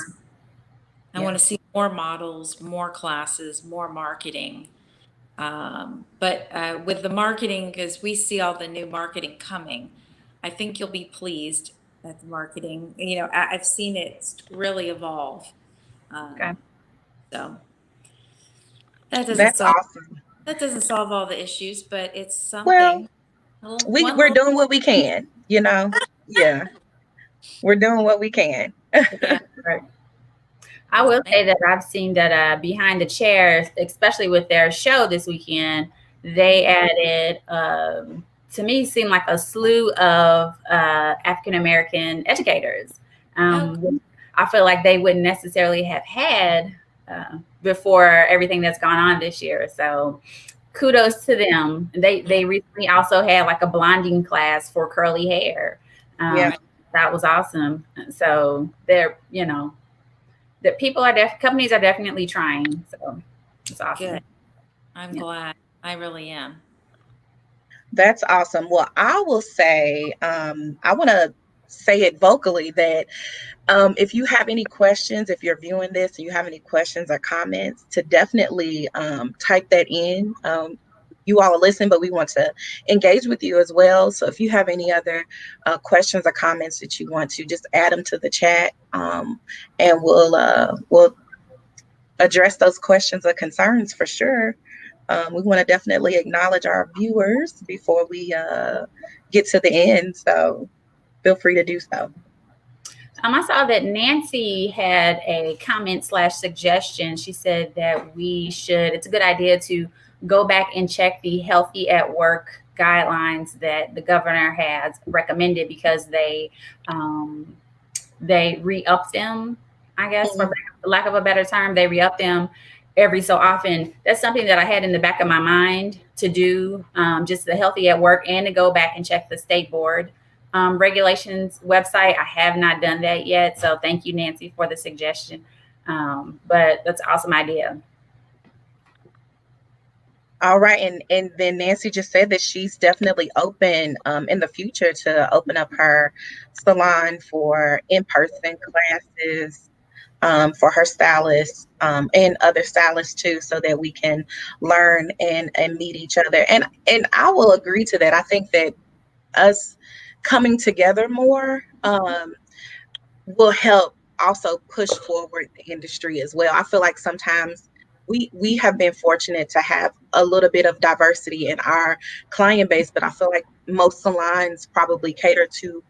I want Yeah. to see more models, more classes, more marketing. But with the marketing, because we see all the new marketing coming, I think you'll be pleased at the marketing. I've seen it really evolve. Okay. So that doesn't That's solve awesome. that doesn't solve all the issues, but it's Well, something. we One we're little, doing what we can, Yeah, we're doing what we can. yeah, Right. I will say that I've seen that behind the chairs, especially with their show this weekend, they added to me seemed like a slew of African American educators. oh, Which I feel like they wouldn't necessarily have had before everything that's gone on this year. So kudos to them. yeah, They recently also had like a blonding class for curly hair. Yeah, Um, that was awesome. So they're that companies are definitely trying. So it's good. awesome. I'm Yeah. glad. I really am. that's awesome. Well, I will say, I want to say it vocally that if you have any questions, if you're viewing this and you have any questions or comments, to definitely type that in. You all are listening, but we want to engage with you as well. So if you have any other questions or comments that you want to, just add them to the chat, and we'll address those questions or concerns for sure. We want to definitely acknowledge our viewers before we get to the end. So feel free to do so. I saw that Nancy had a comment slash suggestion. She said that it's a good idea to go back and check the healthy at work guidelines that the governor has recommended because they re-up them, I guess, for lack of a better term. They re-up them every so often. That's something that I had in the back of my mind to do, just the healthy at work, and to go back and check the state board regulations website. I have not done that yet. So thank you, Nancy, for the suggestion. But that's an awesome idea. All right, and then Nancy just said that she's definitely open in the future to open up her salon for in-person classes for her stylists and other stylists too, so that we can learn and meet each other. And I will agree to that. I think that us coming together more will help also push forward the industry as well. I feel like sometimes we have been fortunate to have a little bit of diversity in our client base, but I feel like most salons probably cater to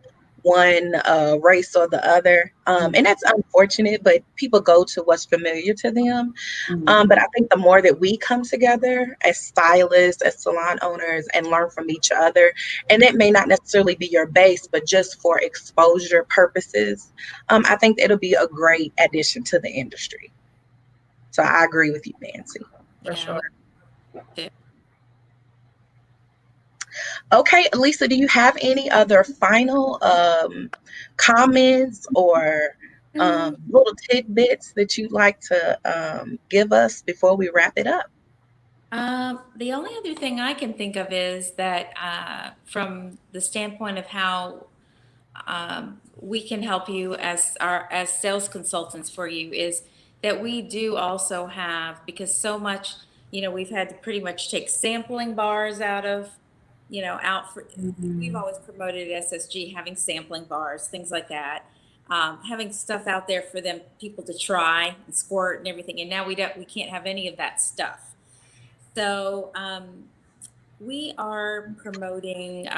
one race or the other. And that's unfortunate, but people go to what's familiar to them. But I think the more that we come together as stylists, as salon owners, and learn from each other, and it may not necessarily be your base, but just for exposure purposes, I think it'll be a great addition to the industry. So I agree with you, Nancy, for sure. Yeah. Okay, Lisa, do you have any other final comments or little tidbits that you'd like to give us before we wrap it up? The only other thing I can think of is that from the standpoint of how we can help you as sales consultants for you is that we do also have, because so much, we've had to pretty much take sampling bars out of, out for, we've always promoted at SSG having sampling bars, things like that. Having stuff out there for people to try and squirt and everything. And now we can't have any of that stuff. So we are promoting,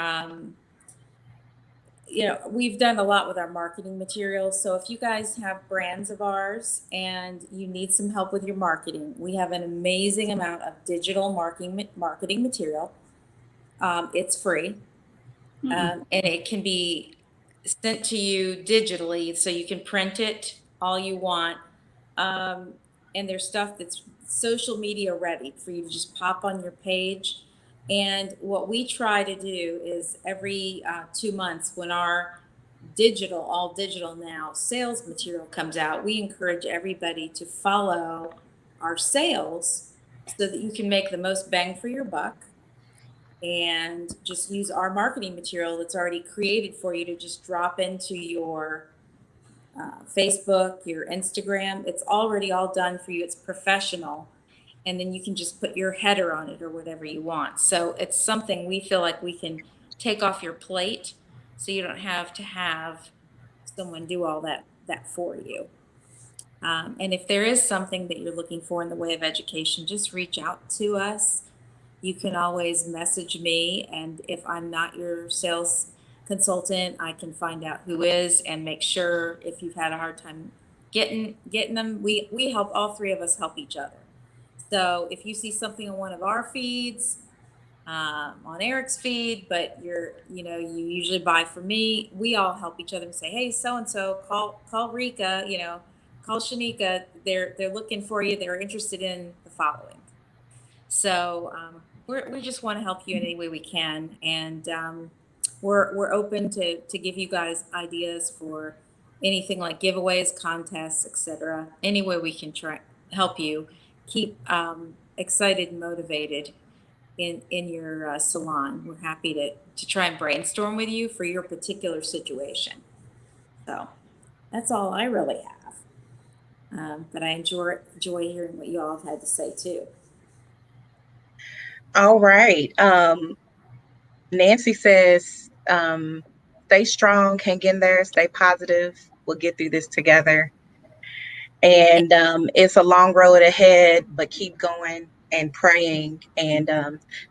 we've done a lot with our marketing materials. So if you guys have brands of ours and you need some help with your marketing, we have an amazing amount of digital marketing material. It's free, and it can be sent to you digitally, so you can print it all you want. And there's stuff that's social media ready for you to just pop on your page. And what we try to do is every 2 months, when our all digital now, sales material comes out, we encourage everybody to follow our sales so that you can make the most bang for your buck and just use our marketing material that's already created for you to just drop into your Facebook, your Instagram. It's already all done for you. It's professional. And then you can just put your header on it or whatever you want. So it's something we feel like we can take off your plate so you don't have to have someone do all that for you. And if there is something that you're looking for in the way of education, just reach out to us. You can always message me, and if I'm not your sales consultant, I can find out who is and make sure if you've had a hard time getting them. We help, all three of us help each other. So if you see something on one of our feeds, on Eric's feed, but you usually buy from me, we all help each other and say, hey, so-and-so, call Rika, call Shanika. They're looking for you. They're interested in the following. So we just want to help you in any way we can. And we're open to give you guys ideas for anything like giveaways, contests, etc. Any way we can try help you keep excited and motivated in your salon. We're happy to try and brainstorm with you for your particular situation. So that's all I really have. But I enjoy hearing what you all have had to say too. All right. Nancy says, stay strong, hang in there, stay positive. We'll get through this together. And it's a long road ahead, but keep going and praying. And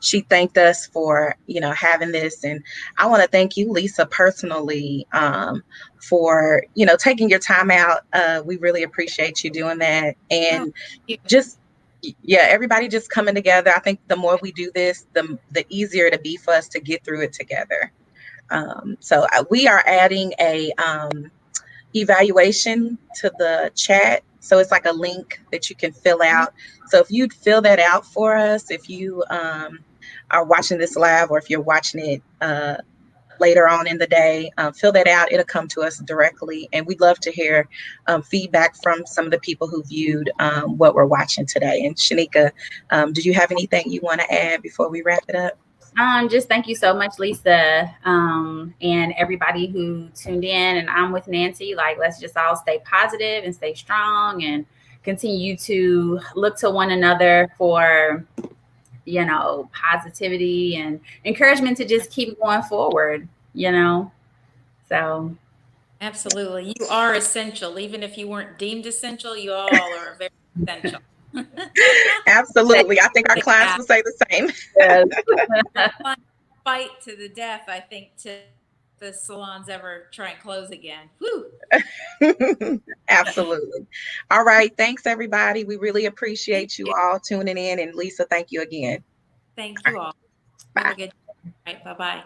she thanked us for, having this. And I want to thank you, Lisa, personally, for, taking your time out. We really appreciate you doing that. Oh, And thank you. just, yeah, everybody just coming together. I think the more we do this, the easier it'll be for us to get through it together. So we are adding a evaluation to the chat. So it's like a link that you can fill out. So if you'd fill that out for us, if you are watching this live, or if you're watching it later on in the day, fill that out. It'll come to us directly. And we'd love to hear feedback from some of the people who viewed what we're watching today. And Shanika, do you have anything you want to add before we wrap it up? Just thank you so much, Lisa, and everybody who tuned in. And I'm with Nancy. Like, let's just all stay positive and stay strong and continue to look to one another for, positivity and encouragement to just keep going forward, So. Absolutely. You are essential. Even if you weren't deemed essential, you all are very essential. Absolutely. I think our clients will say the same. Yes. Fight to the death, I think, till the salons ever try and close again. Whew. Absolutely. All right. Thanks, everybody. We really appreciate you all tuning in. And Lisa, thank you again. Thank you all. Have a good day. All right. Bye-bye.